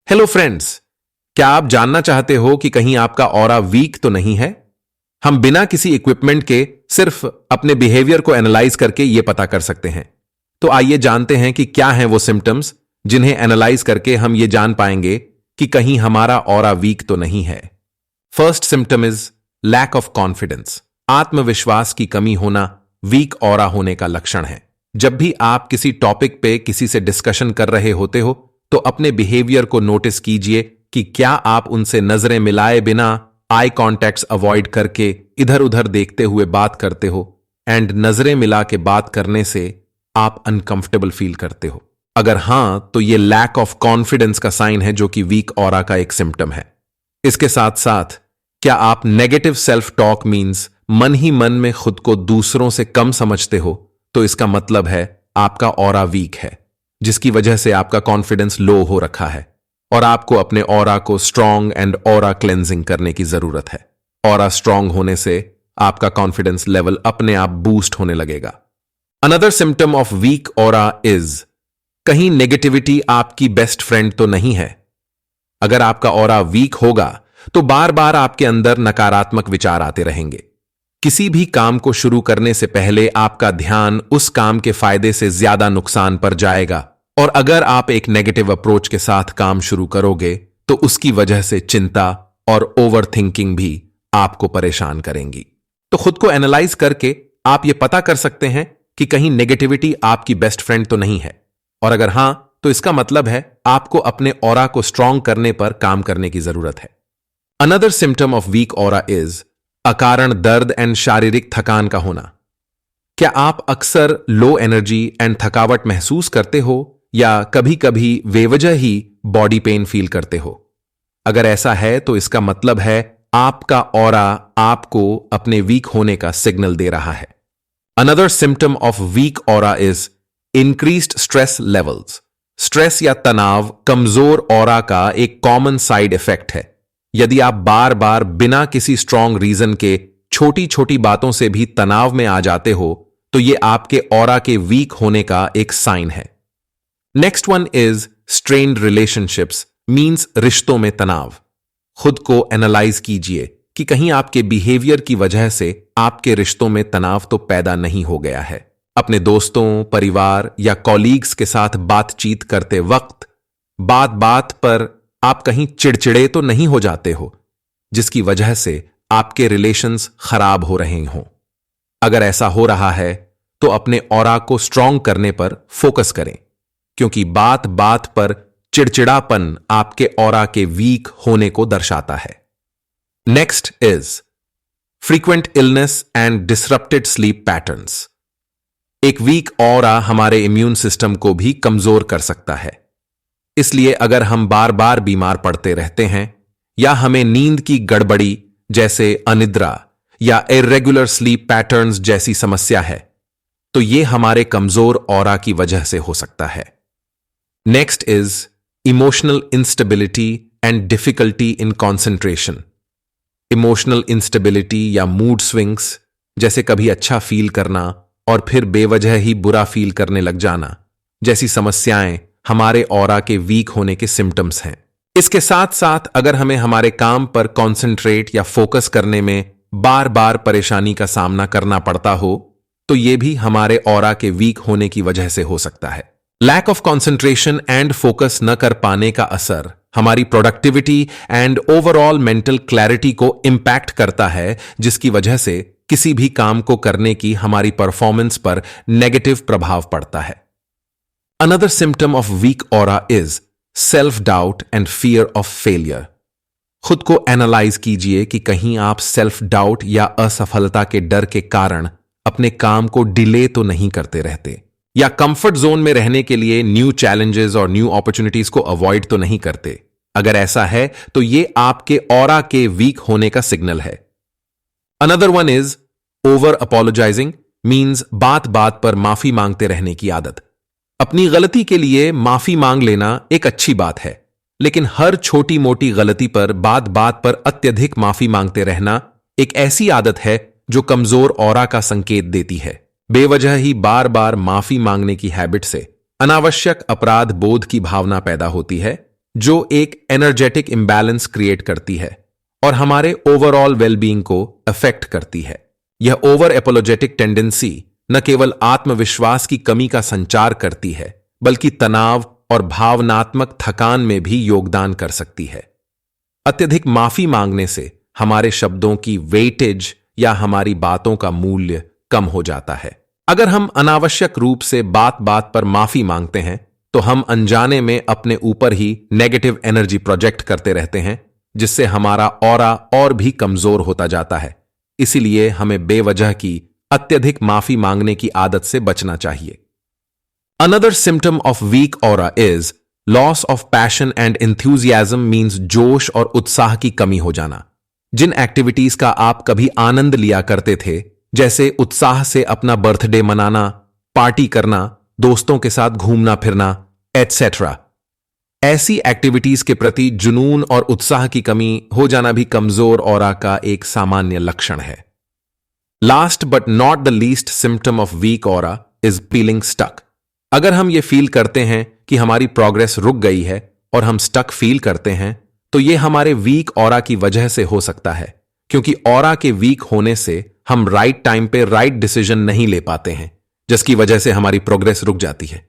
Hello friends, क्या आप जानना चाहते हो कि कहीं आपका ऑरा वीक तो नहीं है? हम बिना किसी इक्विपमेंट के सिर्फ अपने बिहेवियर को एनालाइज करके यह पता कर सकते हैं। तो आइए जानते हैं कि क्या हैं वो सिम्टम्स जिन्हें एनालाइज करके हम ये जान पाएंगे कि कहीं हमारा ऑरा वीक तो नहीं है। First symptom is lack of confidence. आत्मविश्वास की कमी होना वीक ऑरा होने का लक्षण है। जब भी आप किसी टॉपिक पे किसी से डिस्कशन कर रहे होते हो तो अपने बिहेवियर को नोटिस कीजिए कि क्या आप उनसे नजरें मिलाए बिना आई कॉन्टैक्ट्स अवॉइड करके इधर उधर देखते हुए बात करते हो एंड नजरें मिला के बात करने से आप अनकंफर्टेबल फील करते हो। अगर हां तो ये लैक ऑफ कॉन्फिडेंस का साइन है जो कि वीक ऑरा का एक सिम्टम है। इसके साथ साथ क्या आप नेगेटिव सेल्फ टॉक मीन्स मन ही मन में खुद को दूसरों से कम समझते हो तो इसका मतलब है आपका ऑरा वीक है, जिसकी वजह से आपका कॉन्फिडेंस लो हो रखा है और आपको अपने ऑरा को स्ट्रांग एंड ऑरा क्लेंजिंग करने की जरूरत है। ऑरा स्ट्रांग होने से आपका कॉन्फिडेंस लेवल अपने आप बूस्ट होने लगेगा। Another symptom of weak aura is कहीं नेगेटिविटी आपकी बेस्ट फ्रेंड तो नहीं है। अगर आपका ऑरा वीक होगा तो बार बार आपके अंदर नकारात्मक विचार आते रहेंगे। किसी भी काम को शुरू करने से पहले आपका ध्यान उस काम के फायदे से ज्यादा नुकसान पर जाएगा और अगर आप एक नेगेटिव अप्रोच के साथ काम शुरू करोगे तो उसकी वजह से चिंता और ओवर थिंकिंग भी आपको परेशान करेंगी। तो खुद को एनालाइज करके आप ये पता कर सकते हैं कि कहीं नेगेटिविटी आपकी बेस्ट फ्रेंड तो नहीं है, और अगर हां तो इसका मतलब है आपको अपने ऑरा को स्ट्रांग करने पर काम करने की जरूरत है। Another symptom of weak aura is अकारण दर्द एंड शारीरिक थकान का होना। क्या आप अक्सर लो एनर्जी एंड थकावट महसूस करते हो या कभी कभी बेवजह ही बॉडी पेन फील करते हो? अगर ऐसा है तो इसका मतलब है आपका ऑरा आपको अपने वीक होने का सिग्नल दे रहा है। Another symptom of weak aura is increased stress levels. Stress या तनाव कमजोर ऑरा का एक कॉमन साइड इफेक्ट है। यदि आप बार बार बिना किसी स्ट्रांग रीजन के छोटी छोटी बातों से भी तनाव में आ जाते हो तो यह आपके ऑरा के वीक होने का एक साइन है। Next one is strained relationships means रिश्तों में तनाव। खुद को एनालाइज कीजिए कि कहीं आपके बिहेवियर की वजह से आपके रिश्तों में तनाव तो पैदा नहीं हो गया है। अपने दोस्तों, परिवार या कॉलीग्स के साथ बातचीत करते वक्त बात बात पर आप कहीं चिड़चिड़े तो नहीं हो जाते हो जिसकी वजह से आपके रिलेशंस खराब हो रहे हों? अगर ऐसा हो रहा है तो अपने ऑरा को स्ट्रांग करने पर फोकस करें, क्योंकि बात बात पर चिड़चिड़ापन आपके ऑरा के वीक होने को दर्शाता है। Next is frequent illness and disrupted sleep patterns. एक वीक ऑरा हमारे इम्यून सिस्टम को भी कमजोर कर सकता है। इसलिए अगर हम बार बार बीमार पड़ते रहते हैं या हमें नींद की गड़बड़ी जैसे अनिद्रा या इर्रेगुलर स्लीप पैटर्न्स जैसी समस्या है तो यह हमारे कमजोर ऑरा की वजह से हो सकता है। Next is emotional instability and difficulty in concentration. Emotional instability या मूड स्विंग्स जैसे कभी अच्छा फील करना और फिर बेवजह ही बुरा फील करने लग जाना जैसी समस्याएं हमारे ऑरा के वीक होने के सिम्टम्स हैं। इसके साथ साथ अगर हमें हमारे काम पर कॉन्सेंट्रेट या फोकस करने में बार बार परेशानी का सामना करना पड़ता हो तो यह भी हमारे ऑरा के वीक होने की वजह से हो सकता है। Lack of concentration and focus न कर पाने का असर हमारी productivity and overall mental clarity को इंपैक्ट करता है, जिसकी वजह से किसी भी काम को करने की हमारी परफॉर्मेंस पर नेगेटिव प्रभाव पड़ता है। Another symptom of weak aura is self-doubt and fear of failure. खुद को एनालाइज कीजिए कि कहीं आप सेल्फ डाउट या असफलता के डर के कारण अपने काम को डिले तो नहीं करते रहते या कंफर्ट जोन में रहने के लिए न्यू चैलेंजेस और न्यू अपॉर्चुनिटीज को अवॉइड तो नहीं करते। अगर ऐसा है तो यह आपके ऑरा के वीक होने का सिग्नल है। Another one is over apologising means बात बात पर माफी मांगते रहने की आदत। अपनी गलती के लिए माफी मांग लेना एक अच्छी बात है, लेकिन हर छोटी मोटी गलती पर बात बात पर अत्यधिक माफी मांगते रहना एक ऐसी आदत है जो कमजोर ऑरा का संकेत देती है। बेवजह ही बार बार माफी मांगने की हैबिट से अनावश्यक अपराध बोध की भावना पैदा होती है, जो एक एनर्जेटिक इम्बैलेंस क्रिएट करती है और हमारे ओवरऑल वेलबींग को अफेक्ट करती है। यह ओवर एपोलोजेटिक टेंडेंसी न केवल आत्मविश्वास की कमी का संचार करती है, बल्कि तनाव और भावनात्मक थकान में भी योगदान कर सकती है। अत्यधिक माफी मांगने से हमारे शब्दों की वेटेज या हमारी बातों का मूल्य कम हो जाता है। अगर हम अनावश्यक रूप से बात बात पर माफी मांगते हैं तो हम अनजाने में अपने ऊपर ही नेगेटिव एनर्जी प्रोजेक्ट करते रहते हैं, जिससे हमारा ऑरा और भी कमजोर होता जाता है। इसीलिए हमें बेवजह की अत्यधिक माफी मांगने की आदत से बचना चाहिए। Another symptom of weak aura is loss of passion and enthusiasm, means जोश और उत्साह की कमी हो जाना। जिन एक्टिविटीज का आप कभी आनंद लिया करते थे, जैसे उत्साह से अपना बर्थडे मनाना, पार्टी करना, दोस्तों के साथ घूमना फिरना, एटसेट्रा, ऐसी एक्टिविटीज के प्रति जुनून और उत्साह की कमी हो जाना भी कमजोर ऑरा का एक सामान्य लक्षण है। Last but not the least symptom of weak aura is feeling stuck. अगर हम ये फील करते हैं कि हमारी प्रोग्रेस रुक गई है और हम स्टक फील करते हैं, तो ये हमारे वीक ऑरा की वजह से हो सकता है, क्योंकि ऑरा के वीक होने से हम राइट टाइम पे राइट डिसीजन नहीं ले पाते हैं, जिसकी वजह से हमारी प्रोग्रेस रुक जाती है।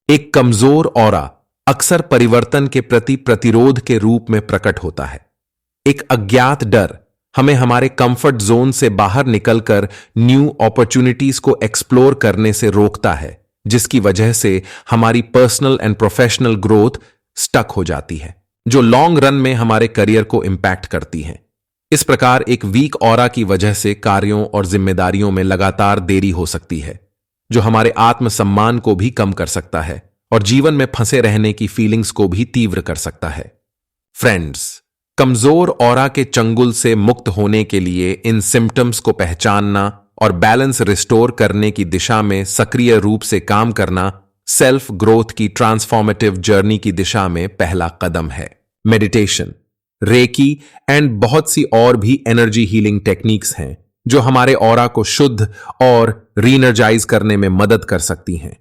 एक कमजोर ऑरा अक्सर परिवर्तन के प्रति प्रतिरोध के रूप में प्रकट होता है। एक अज्ञात डर हमें हमारे कंफर्ट जोन से बाहर निकलकर न्यू अपॉर्चुनिटीज को एक्सप्लोर करने से रोकता है, जिसकी वजह से हमारी personal and professional growth stuck हो जाती है, जो लॉन्ग रन में हमारे करियर को इंपैक्ट करती है। इस प्रकार एक वीक ऑरा की वजह से कार्यों और जिम्मेदारियों में लगातार देरी हो सकती है, जो हमारे आत्मसम्मान को भी कम कर सकता है और जीवन में फंसे रहने की फीलिंग्स को भी तीव्र कर सकता है। फ्रेंड्स, कमजोर ऑरा के चंगुल से मुक्त होने के लिए इन सिम्टम्स को पहचानना और बैलेंस रिस्टोर करने की दिशा में सक्रिय रूप से काम करना सेल्फ ग्रोथ की ट्रांसफॉर्मेटिव जर्नी की दिशा में पहला कदम है। मेडिटेशन, रेकी एंड बहुत सी और भी एनर्जी हीलिंग टेक्निक्स हैं जो हमारे ऑरा को शुद्ध और रीएनर्जाइज करने में मदद कर सकती हैं।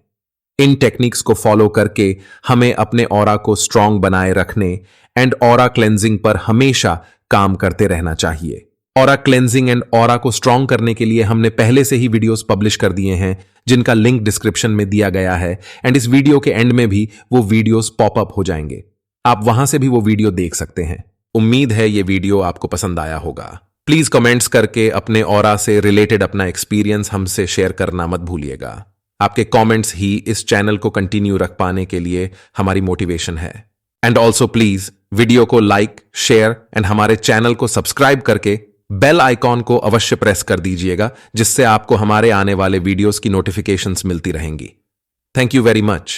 इन टेक्निक्स को फॉलो करके हमें अपने ऑरा को स्ट्रांग बनाए रखने एंड ऑरा क्लेंजिंग पर हमेशा काम करते रहना चाहिए। ऑरा क्लेंजिंग एंड ऑरा को स्ट्रांग करने के लिए हमने पहले से ही वीडियोस पब्लिश कर दिए हैं, जिनका लिंक डिस्क्रिप्शन में दिया गया है, एंड इस वीडियो के एंड में भी वो वीडियोस पॉपअप हो जाएंगे। आप वहां से भी वो वीडियो देख सकते हैं। उम्मीद है ये वीडियो आपको पसंद आया होगा। प्लीज कमेंट्स करके अपने ऑरा से रिलेटेड अपना एक्सपीरियंस हमसे शेयर करना मत भूलिएगा। आपके कमेंट्स ही इस चैनल को कंटिन्यू रख पाने के लिए हमारी मोटिवेशन है। एंड ऑल्सो प्लीज वीडियो को लाइक, शेयर एंड हमारे चैनल को सब्सक्राइब करके बेल आइकॉन को अवश्य प्रेस कर दीजिएगा, जिससे आपको हमारे आने वाले वीडियोस की नोटिफिकेशंस मिलती रहेंगी। Thank you very much.